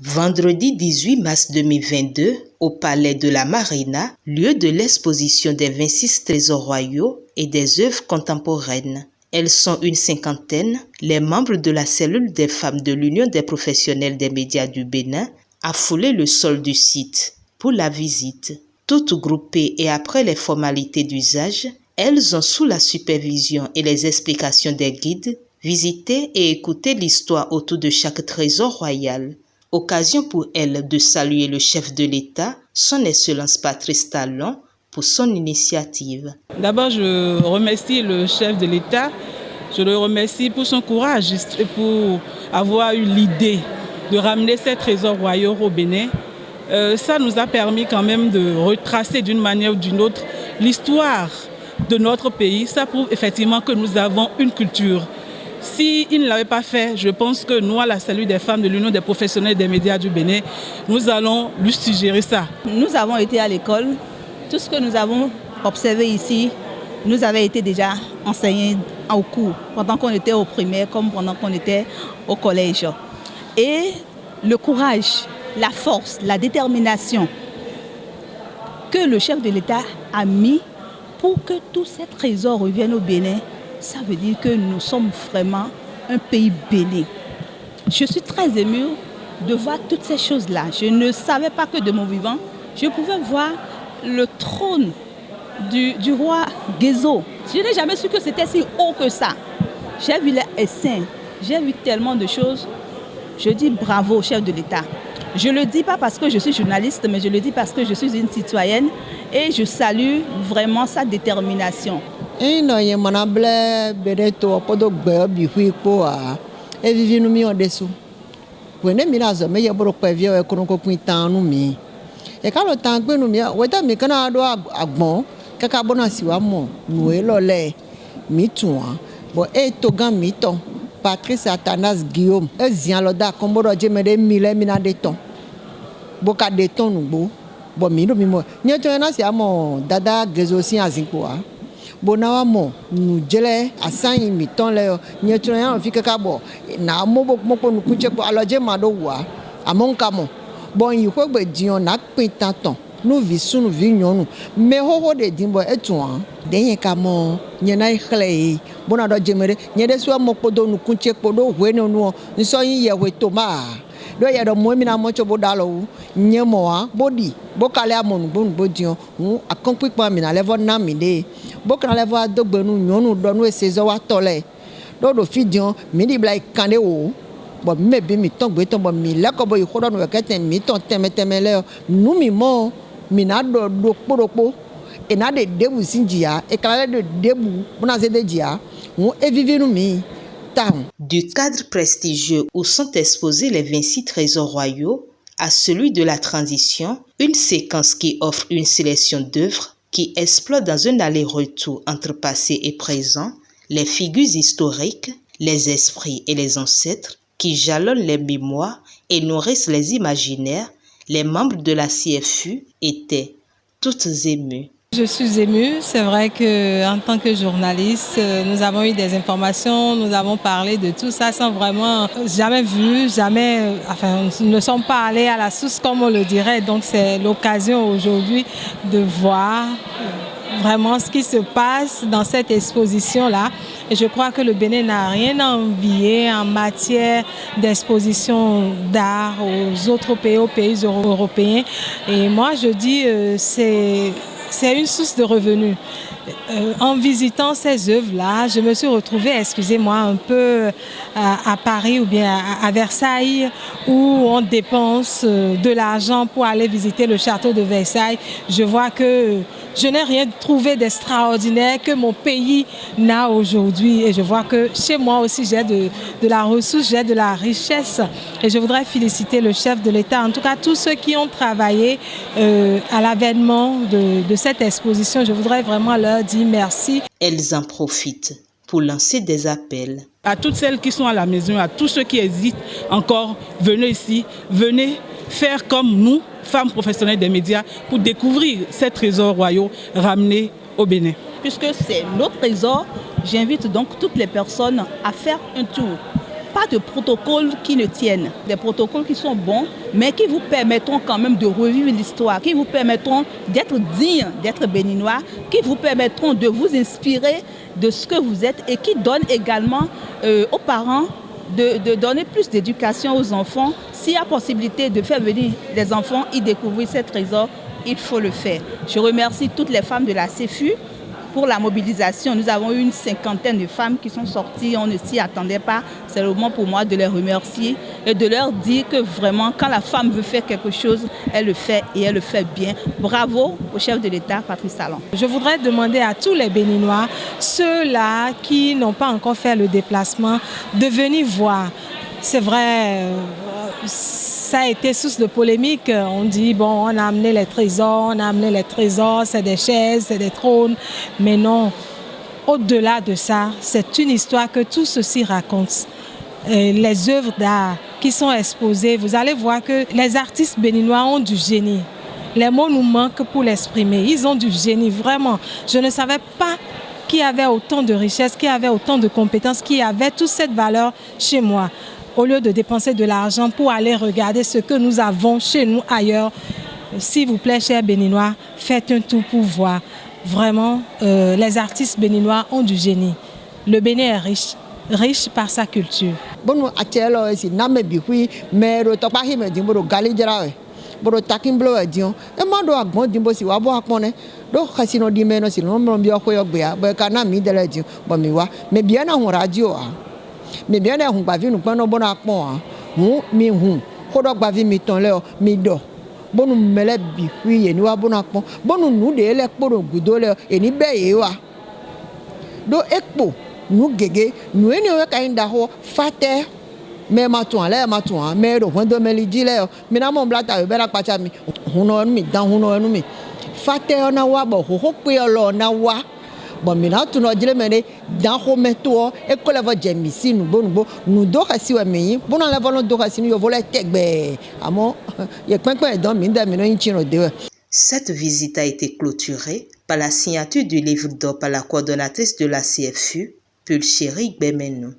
Vendredi 18 mars 2022, au Palais de la Marina, lieu de l'exposition des 26 trésors royaux et des œuvres contemporaines. Elles sont une cinquantaine. Les membres de la cellule des femmes de l'Union des professionnels des médias du Bénin a foulé le sol du site pour la visite. Toutes groupées et après les formalités d'usage, elles ont, sous la supervision et les explications des guides, visité et écouté l'histoire autour de chaque trésor royal. Occasion pour elle de saluer le chef de l'État, son Excellence Patrice Talon, pour son initiative. D'abord, je remercie le chef de l'État, je le remercie pour son courage et pour avoir eu l'idée de ramener ces trésors royaux au Bénin. Ça nous a permis quand même de retracer d'une manière ou d'une autre l'histoire de notre pays. Ça prouve effectivement que nous avons une culture. S'il ne l'avait pas fait, je pense que nous, à la cellule des femmes de l'Union des professionnels des médias du Bénin, nous allons lui suggérer ça. Nous avons été à l'école. Tout ce que nous avons observé ici, nous avait été déjà enseigné au cours, pendant qu'on était au primaire comme pendant qu'on était au collège. Et le courage, la force, la détermination que le chef de l'État a mis pour que tous ces trésors reviennent au Bénin, ça veut dire que nous sommes vraiment un pays béni. Je suis très émue de voir toutes ces choses-là. Je ne savais pas que de mon vivant, je pouvais voir le trône du roi Guézo. Je n'ai jamais su que c'était si haut que ça. J'ai vu les essaims, j'ai vu tellement de choses. Je dis bravo au chef de l'État. Je ne le dis pas parce que je suis journaliste, mais je le dis parce que je suis une citoyenne et je salue vraiment sa détermination. Patrice Athanas Guillaume, Ezialoda, Kombodo Jemede Mile Mina de Ton. Boka de Ton Nubo, Bomino Mimo. Nyatona si amo Dada Gezosi Azinkoa. Bonawa mo, Nujele, Asani Miton Leo, Nyatona Fika Kabo, na Mobo Moko Nukuchepo, Aloje Madowa, Amonkamo. Bon, you hope Dion nak Pintaton. Nous vivons, nous vivons, mais ho de dimbo etouan. Denye kamo, nyena ikhle, bona do jemere, nyede so mokodo nu kunche kodo weno no, nso yin ye wetoma. Do ya do mo mi na mo chobo dalo, nyemo a, body, bokale amonu bonu bodion, akonkwi pa mi na levo na mi de. Bokana levo adogbenu nyonu do no esezo wa tole. Do fidion, mi di blai kande o. Bon, maybe mi ton gbe ton bon mi la ko boy khodo no keten mi ton temetemele, nu mi mo. Minado do poroko et na de debu sinjia et kala de debu bona zede dia on e vive nous mi tam. Du cadre prestigieux où sont exposés les 26 trésors royaux à celui de la transition, une séquence qui offre une sélection d'œuvres qui explore dans un aller-retour entre passé et présent les figures historiques, les esprits et les ancêtres qui jalonnent les mémoires et nourrissent les imaginaires. Les membres de la CFU étaient toutes émues. Je suis émue. C'est vrai qu'en tant que journaliste, nous avons eu des informations, nous avons parlé de tout ça sans vraiment jamais vu, nous ne sommes pas allés à la source comme on le dirait. Donc c'est l'occasion aujourd'hui de voir vraiment ce qui se passe dans cette exposition-là. Et je crois que le Bénin n'a rien à envier en matière d'exposition d'art aux autres pays, aux pays européens. Et moi, je dis c'est une source de revenus. En visitant ces œuvres-là, je me suis retrouvée, excusez-moi, un peu à Paris ou bien à Versailles, où on dépense de l'argent pour aller visiter le château de Versailles. Je vois que je n'ai rien trouvé d'extraordinaire que mon pays n'a aujourd'hui. Et je vois que chez moi aussi, j'ai de la ressource, j'ai de la richesse. Et je voudrais féliciter le chef de l'État, en tout cas tous ceux qui ont travaillé à l'avènement de cette exposition. Je voudrais vraiment leur dire merci. Elles en profitent pour lancer des appels. À toutes celles qui sont à la maison, à tous ceux qui hésitent encore, venez ici, venez faire comme nous, femmes professionnelles des médias, pour découvrir ces trésors royaux ramenés au Bénin. Puisque c'est nos trésors, j'invite donc toutes les personnes à faire un tour. Pas pas de protocoles qui ne tiennent. Des protocoles qui sont bons, mais qui vous permettront quand même de revivre l'histoire, qui vous permettront d'être dignes, d'être béninois, qui vous permettront de vous inspirer de ce que vous êtes et qui donnent également aux parents de donner plus d'éducation aux enfants. S'il y a possibilité de faire venir les enfants y découvrir ces trésors, il faut le faire. Je remercie toutes les femmes de la CEFU pour la mobilisation. Nous avons eu une 50aine de femmes qui sont sorties, on ne s'y attendait pas. C'est le moment pour moi de les remercier et de leur dire que vraiment, quand la femme veut faire quelque chose, elle le fait et elle le fait bien. Bravo au chef de l'État, Patrice Talon. Je voudrais demander à tous les Béninois, ceux-là qui n'ont pas encore fait le déplacement, de venir voir. C'est vrai, ça a été source de polémique. On dit, bon, on a amené les trésors, c'est des chaises, c'est des trônes. Mais non, au-delà de ça, c'est une histoire que tout ceci raconte. Les œuvres d'art qui sont exposées, vous allez voir que les artistes béninois ont du génie. Les mots nous manquent pour l'exprimer. Ils ont du génie, vraiment. Je ne savais pas qu'il y avait autant de richesses, qu'il y avait autant de compétences, qu'il y avait toute cette valeur chez moi. Au lieu de dépenser de l'argent pour aller regarder ce que nous avons chez nous ailleurs, s'il vous plaît, chers Béninois, faites un tour pour voir. Vraiment, les artistes béninois ont du génie. Le Bénin est riche, riche par sa culture. Bon, actuellement, c'est Namé Bikui, mais le Topahi me dit, bon, Galidra, bon, Takimblo et Dion, et moi, dois bon, Dimbo, si Wabo Akone, donc, Cassino di Meno, si non, mon bio, mais Kanami de la Dion, bon, mais bien en radio. Mais bien là, on va vivre nous prenons bon accent. Nous, mi hum, kodok va vivre mi ton là, mi do. Bon nous mêler bi, oui, et nous a bon accent. Bon nous de les pour le gudo là, et ni beye wa. Do ekpo, nous gege, nous eni o kainda ho fate. Mais matouan là, matouan, mais do vendo melidi là, mi na mon blata be la pacha mi. Huno mi dan huno mi. Fate ona wa bo ho pe lo na wa. Bon, maintenant, tout le monde dit dans le métro, et que la voix de ici, nous devons aussi amener. Bon, on a volonté de aussi nous voler tech. Amo, il y a plein de gens qui ont mis. Cette visite a été clôturée par la signature du livre d'or par la coordonnatrice de la CFU, Pulchérie Bemenou.